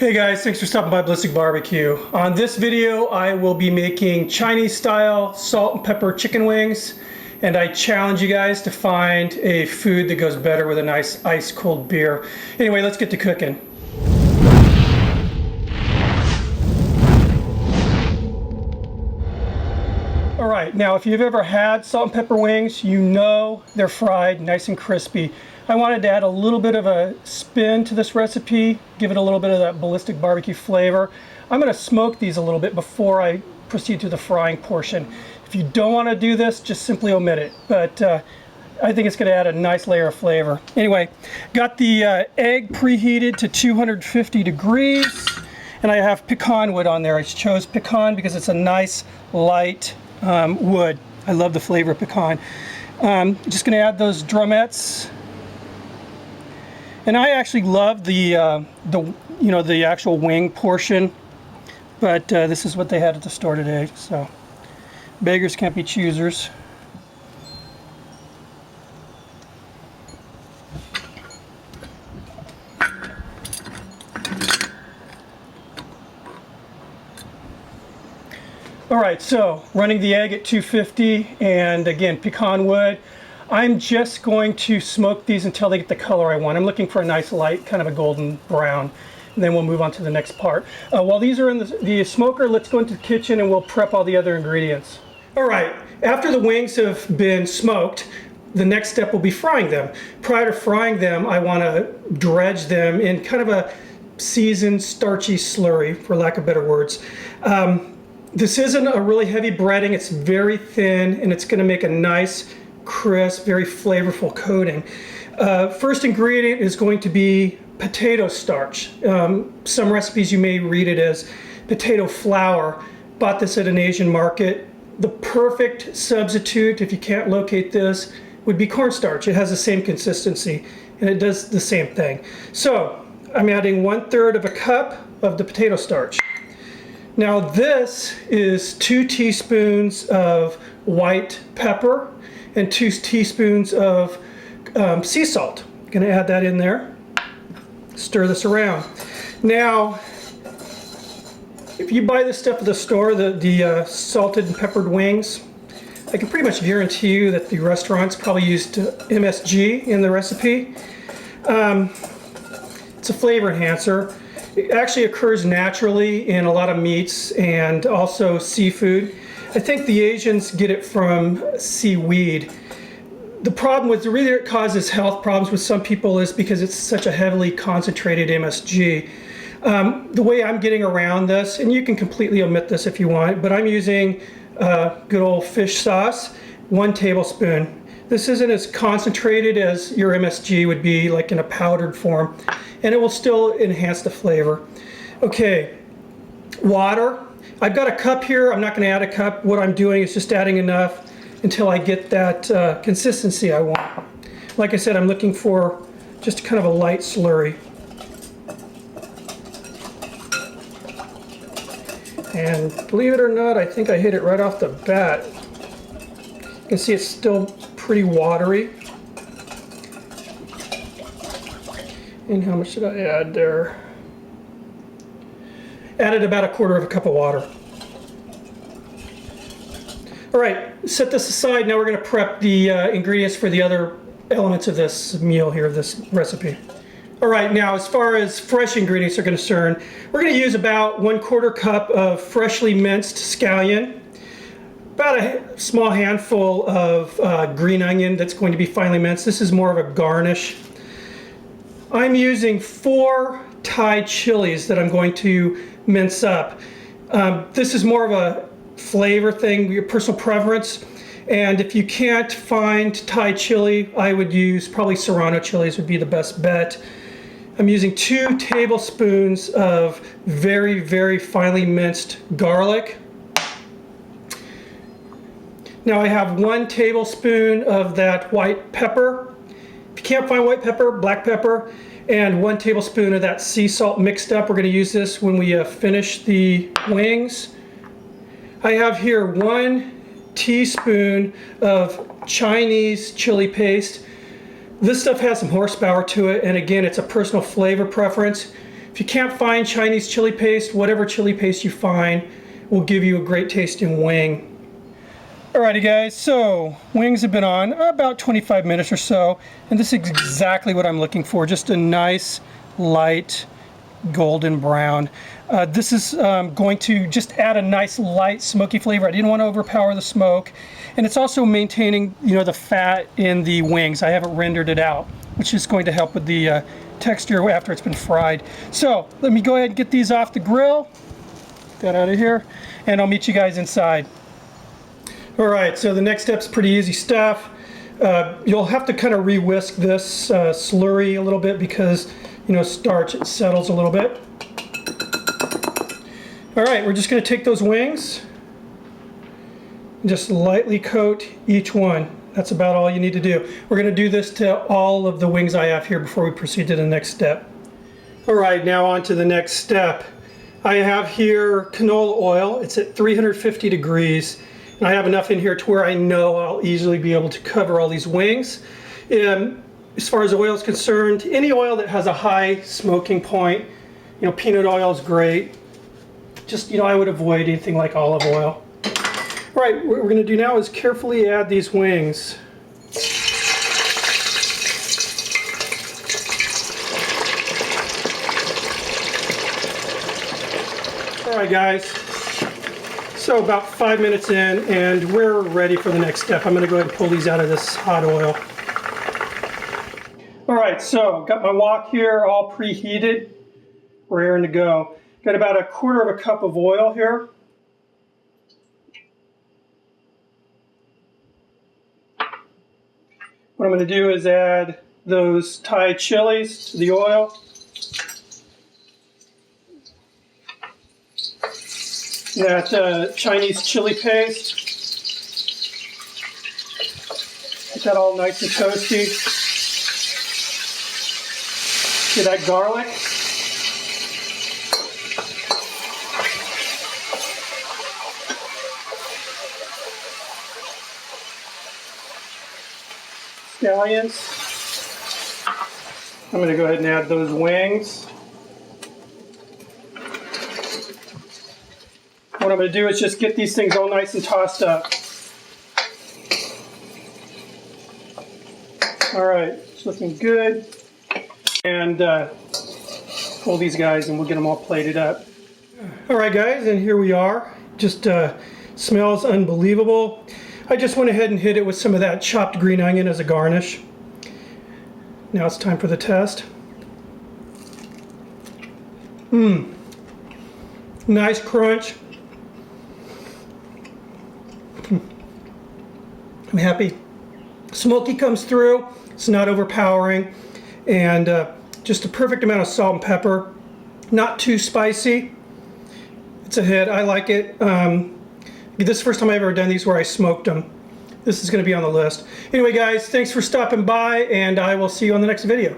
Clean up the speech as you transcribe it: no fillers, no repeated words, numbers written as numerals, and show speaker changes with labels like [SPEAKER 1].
[SPEAKER 1] Hey guys, thanks for stopping by Ballistic Barbecue. On this video, I will be making Chinese style salt and pepper chicken wings, and I challenge you guys to find a food that goes better with a nice ice cold beer. Anyway, let's get to cooking. All right, now if you've ever had salt and pepper wings, you know they're fried nice and crispy. I wanted to add a little bit of a spin to this recipe, give it a little bit of that Ballistic Barbecue flavor. I'm going to smoke these a little bit before I proceed to the frying portion. If you don't want to do this, just simply omit it. But I think it's going to add a nice layer of flavor. Anyway, got the egg preheated to 250 degrees, and I have pecan wood on there. I chose pecan because it's a nice light wood. I love the flavor of pecan. Just going to add those drumettes. And I actually love the actual wing portion, but this is what they had at the store today, so beggars can't be choosers. All right, so running the egg at 250, and again, pecan wood. I'm just going to smoke these until they get the color I want. I'm looking for a nice light, kind of a golden brown, and then we'll move on to the next part. While these are in the smoker, let's go into the kitchen and we'll prep all the other ingredients. All right, after the wings have been smoked, the next step will be frying them. Prior to frying them, I want to dredge them in kind of a seasoned, starchy slurry, for lack of better words. This isn't a really heavy breading, it's very thin, and it's going to make a nice, crisp, very flavorful coating. First ingredient is going to be potato starch. Some recipes you may read it as potato flour. Bought this at an Asian market. The perfect substitute, if you can't locate this, would be cornstarch. It has the same consistency and it does the same thing. So I'm adding 1/3 of a cup of the potato starch. Now this is 2 teaspoons of white pepper and 2 teaspoons of sea salt. I'm going to add that in there. Stir this around. Now, if you buy this stuff at the store, the salted and peppered wings, I can pretty much guarantee you that the restaurants probably used MSG in the recipe. It's a flavor enhancer. It actually occurs naturally in a lot of meats and also seafood. I think the Asians get it from seaweed. The problem with the reason it causes health problems with some people is because it's such a heavily concentrated MSG. The way I'm getting around this, and you can completely omit this if you want, but I'm using good old fish sauce, 1 tablespoon. This isn't as concentrated as your MSG would be, like in a powdered form, and it will still enhance the flavor. Okay, water. I've got a cup here. I'm not going to add a cup. What I'm doing is just adding enough until I get that consistency I want. Like I said, I'm looking for just kind of a light slurry. And believe it or not, I think I hit it right off the bat. You can see it's still pretty watery. And how much did I add there? Added about 1/4 cup of water. All right, set this aside. Now we're going to prep the ingredients for the other elements of this meal here, this recipe. All right, now as far as fresh ingredients are concerned, we're going to use about 1/4 cup of freshly minced scallion, about a small handful of green onion that's going to be finely minced. This is more of a garnish. I'm using 4 Thai chilies that I'm going to mince up. This is more of a flavor thing, your personal preference, and if you can't find Thai chili, I would use probably Serrano chilies would be the best bet. I'm using 2 tablespoons of very, very finely minced garlic. Now I have 1 tablespoon of that white pepper. If you can't find white pepper, black pepper, and 1 tablespoon of that sea salt mixed up. We're going to use this when we finish the wings. I have here 1 teaspoon of Chinese chili paste. This stuff has some horsepower to it, and again, it's a personal flavor preference. If you can't find Chinese chili paste, whatever chili paste you find will give you a great tasting wing. Alrighty guys, so wings have been on about 25 minutes or so, and this is exactly what I'm looking for, just a nice light golden brown. This is going to just add a nice light smoky flavor. I didn't want to overpower the smoke, and it's also maintaining, you know, the fat in the wings. I haven't rendered it out, which is going to help with the texture after it's been fried. So let me go ahead and get these off the grill, get out of here, and I'll meet you guys inside. Alright, so the next step's pretty easy stuff. You'll have to kind of re-whisk this slurry a little bit because, you know, starch, it settles a little bit. Alright, we're just going to take those wings and just lightly coat each one. That's about all you need to do. We're going to do this to all of the wings I have here before we proceed to the next step. Alright, now on to the next step. I have here canola oil. It's at 350 degrees. And I have enough in here to where I know I'll easily be able to cover all these wings. As far as oil is concerned, any oil that has a high smoking point, you know, peanut oil is great. Just, you know, I would avoid anything like olive oil. All right, what we're going to do now is carefully add these wings. All right, guys. So about 5 minutes in, and we're ready for the next step. I'm going to go ahead and pull these out of this hot oil. All right, so got my wok here all preheated. We're raring to go. Got about 1/4 cup of oil here. What I'm going to do is add those Thai chilies to the oil. That Chinese chili paste. Get that all nice and toasty. Get that garlic. Scallions. I'm going to go ahead and add those wings. What I'm going to do is just get these things all nice and tossed up. All right, it's looking good. And pull these guys and we'll get them all plated up. All right, guys, and here we are. Just smells unbelievable. I just went ahead and hit it with some of that chopped green onion as a garnish. Now it's time for the test. Nice crunch. I'm happy. Smoky comes through. It's not overpowering. And just a perfect amount of salt and pepper. Not too spicy. It's a hit. I like it. This is the first time I've ever done these where I smoked them. This is going to be on the list. Anyway, guys, thanks for stopping by, and I will see you on the next video.